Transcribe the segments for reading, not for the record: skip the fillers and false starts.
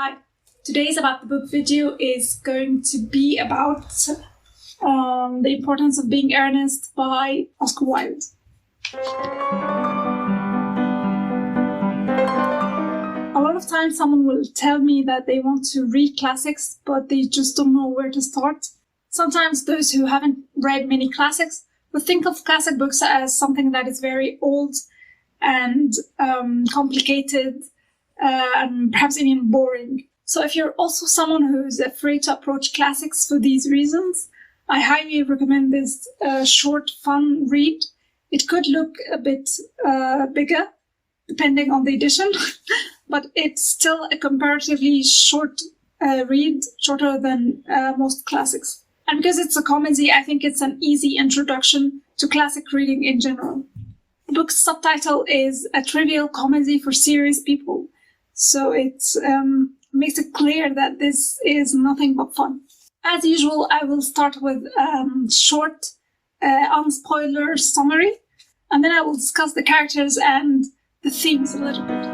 Hi, today's About the Book video is going to be about the importance of being earnest by Oscar Wilde. A lot of times someone will tell me that they want to read classics, but they just don't know where to start. Sometimes those who haven't read many classics will think of classic books as something that is very old and complicated and perhaps even boring. So if you're also someone who's afraid to approach classics for these reasons, I highly recommend this short, fun read. It could look a bit bigger, depending on the edition, but it's still a comparatively short read, shorter than most classics. And because it's a comedy, I think it's an easy introduction to classic reading in general. The book's subtitle is A Trivial Comedy for Serious People, so it makes it clear that this is nothing but fun. As usual, I will start with short, unspoiler summary, and then I will discuss the characters and the themes a little bit.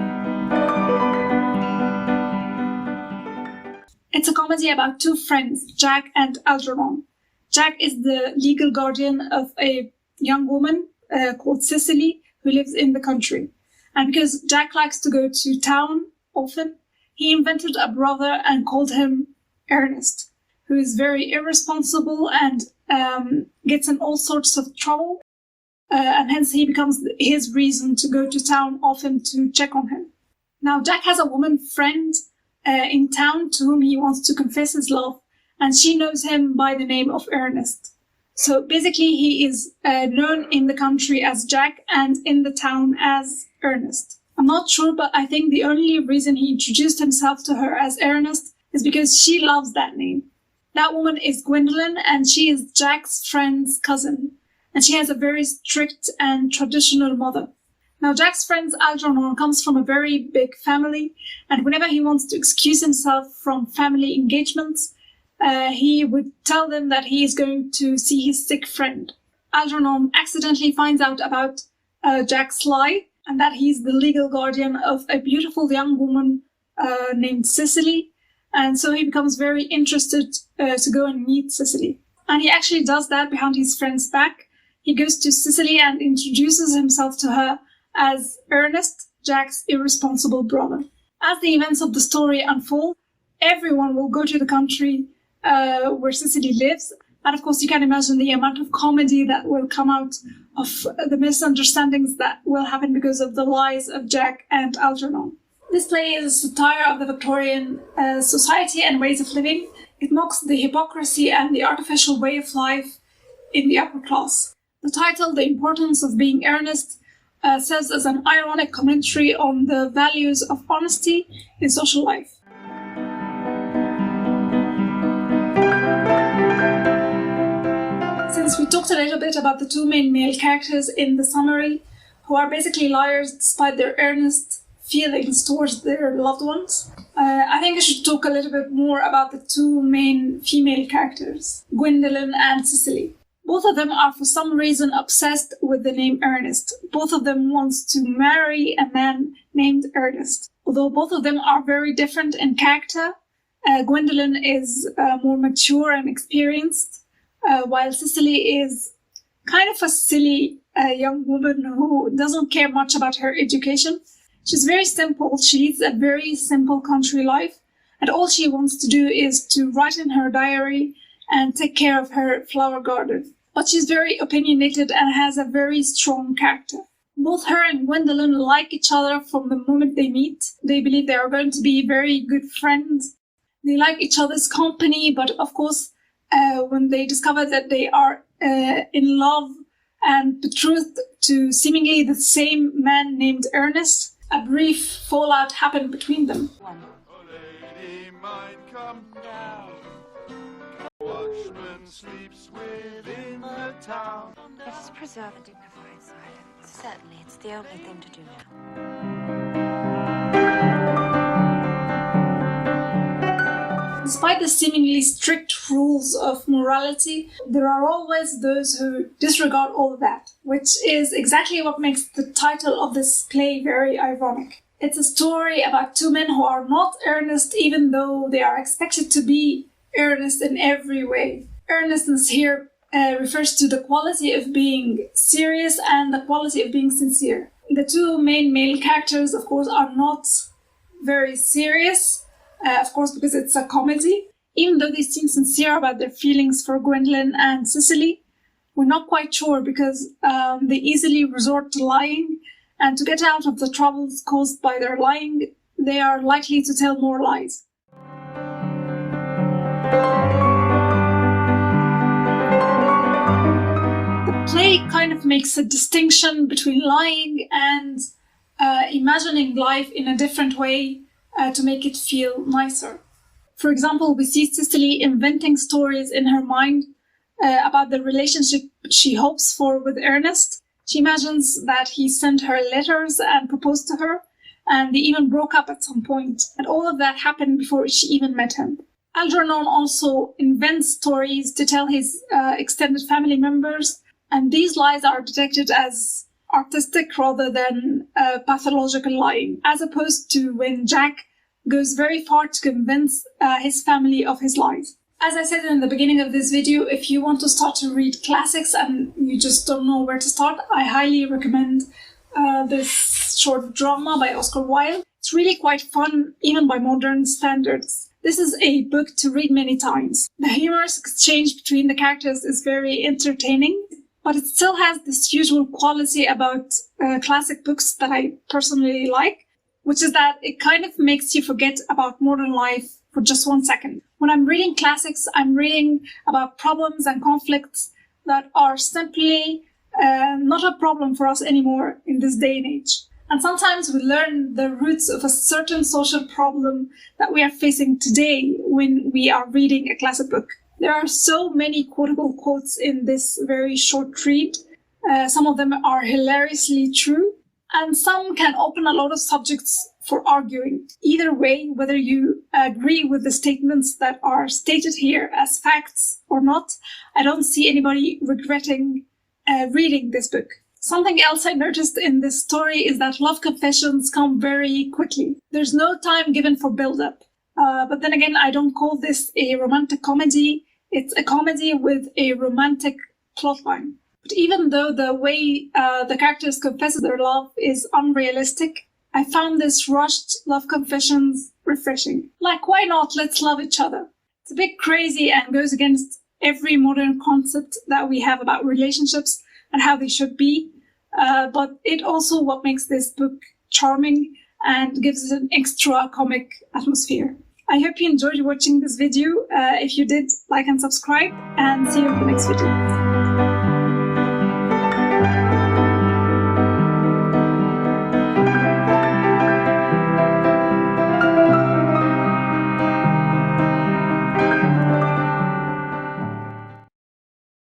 It's a comedy about two friends, Jack and Algernon. Jack is the legal guardian of a young woman called Cicely, who lives in the country. And because Jack likes to go to town often, he invented a brother and called him Earnest, who is very irresponsible and gets in all sorts of trouble. And hence he becomes his reason to go to town often to check on him. Now Jack has a woman friend in town to whom he wants to confess his love, and she knows him by the name of Earnest. So basically he is known in the country as Jack and in the town as Earnest. I'm not sure, but I think the only reason he introduced himself to her as Earnest is because she loves that name. That woman is Gwendolyn, and she is Jack's friend's cousin, and she has a very strict and traditional mother. Now Jack's friend Algernon comes from a very big family, and whenever he wants to excuse himself from family engagements, he would tell them that he is going to see his sick friend. Algernon accidentally finds out about Jack's lie, and that he's the legal guardian of a beautiful young woman named Cicely, and so he becomes very interested to go and meet Cicely. And he actually does that behind his friend's back. He goes to Cicely and introduces himself to her as Ernest, Jack's irresponsible brother. As the events of the story unfold, everyone will go to the country where Cicely lives. And of course, you can imagine the amount of comedy that will come out of the misunderstandings that will happen because of the lies of Jack and Algernon. This play is a satire of the Victorian society and ways of living. It mocks the hypocrisy and the artificial way of life in the upper class. The title, The Importance of Being Earnest, serves as an ironic commentary on the values of honesty in social life. Since we talked a little bit about the two main male characters in the summary, who are basically liars despite their earnest feelings towards their loved ones, I think I should talk a little bit more about the two main female characters, Gwendolyn and Cicely. Both of them are for some reason obsessed with the name Earnest. Both of them want to marry a man named Earnest. Although both of them are very different in character, Gwendolyn is more mature and experienced, while Cicely is kind of a silly young woman who doesn't care much about her education. She's very simple. She leads a very simple country life, and all she wants to do is to write in her diary and take care of her flower garden. But she's very opinionated and has a very strong character. Both her and Gwendolyn like each other from the moment they meet. They believe they are going to be very good friends. They like each other's company, but of course, when they discover that they are in love and betrothed to seemingly the same man named Earnest, a brief fallout happened between them. Sleeps within the town. Let us preserve a dignified silence. Certainly, it's the only thing to do now. Despite the seemingly strict rules of morality, there are always those who disregard all of that, which is exactly what makes the title of this play very ironic. It's a story about two men who are not earnest even though they are expected to be earnest in every way. Earnestness here refers to the quality of being serious and the quality of being sincere. The two main male characters, of course, are not very serious, of course, because it's a comedy. Even though they seem sincere about their feelings for Gwendolyn and Cicely, we're not quite sure because they easily resort to lying, and to get out of the troubles caused by their lying, they are likely to tell more lies. The play kind of makes a distinction between lying and imagining life in a different way to make it feel nicer. For example, we see Cicely inventing stories in her mind about the relationship she hopes for with Ernest. She imagines that he sent her letters and proposed to her, and they even broke up at some point. And all of that happened before she even met him. Algernon also invents stories to tell his extended family members, and these lies are detected as artistic rather than pathological lying, as opposed to when Jack goes very far to convince his family of his lies. As I said in the beginning of this video, if you want to start to read classics and you just don't know where to start, I highly recommend this short drama by Oscar Wilde. It's really quite fun, even by modern standards. This is a book to read many times. The humorous exchange between the characters is very entertaining, but it still has this usual quality about classic books that I personally like, which is that it kind of makes you forget about modern life for just 1 second. When I'm reading classics, I'm reading about problems and conflicts that are simply not a problem for us anymore in this day and age. And sometimes we learn the roots of a certain social problem that we are facing today when we are reading a classic book. There are so many quotable quotes in this very short read. Some of them are hilariously true, and some can open a lot of subjects for arguing. Either way, whether you agree with the statements that are stated here as facts or not, I don't see anybody regretting reading this book. Something else I noticed in this story is that love confessions come very quickly. There's no time given for build-up. But then again, I don't call this a romantic comedy. It's a comedy with a romantic plotline. But even though the way the characters confess their love is unrealistic, I found this rushed love confessions refreshing. Like, why not? Let's love each other. It's a bit crazy and goes against every modern concept that we have about relationships and how they should be. But it also what makes this book charming and gives it an extra comic atmosphere. I hope you enjoyed watching this video. If you did, like and subscribe, and see you in the next video.